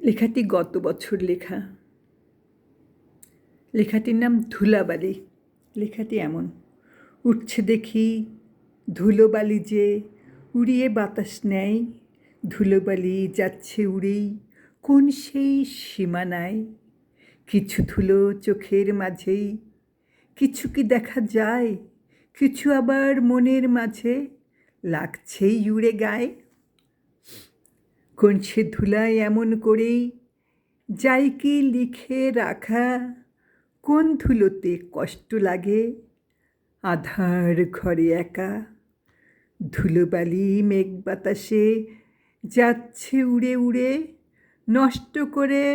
লেখাটি গত বছর লেখা। লেখাটির নাম ধুলাবালি। লেখাটি এমন: উঠছে দেখি ধুলোবালি যে উড়িয়ে বাতাস নেয়, ধুলোবালি যাচ্ছে উড়েই কোন সেই সীমানায়। কিছু ধুলো চোখের মাঝেই, কিছু কি দেখা যায়, কিছু আবার মনের মাঝে লাগছেই উড়ে গায়ে। কোন সে ধুলায় এমন করেই যাই কি লিখে রাখা, কোন ধুলোতে কষ্ট লাগে আধার ঘরে একা। ধুলোবালি মেঘ বাতাসে যাচ্ছে উড়ে উড়ে, নষ্ট করে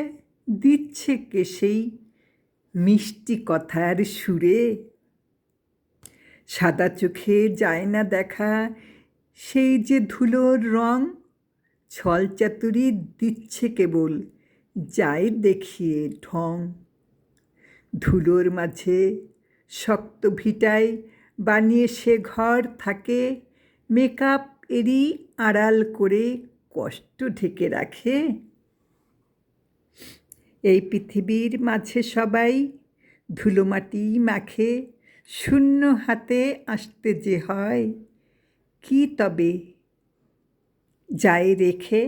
দিচ্ছে কে সেই মিষ্টি কথার সুরে। সাদা চোখে যায় না দেখা সেই যে ধুলোর রং, ছলচাতুরি দিচ্ছে কেবল যায় দেখিয়ে ঢং। ধুলোর মাঝে শক্ত ভিটায় বানিয়ে সে ঘর থাকে, মেকআপ এরই আড়াল করে কষ্ট ঢেকে রাখে। এই পৃথিবীর মাঝে সবাই ধুলোমাটি মাখে, শূন্য হাতে আসতে যে হয় কি তবে যায় রেখে।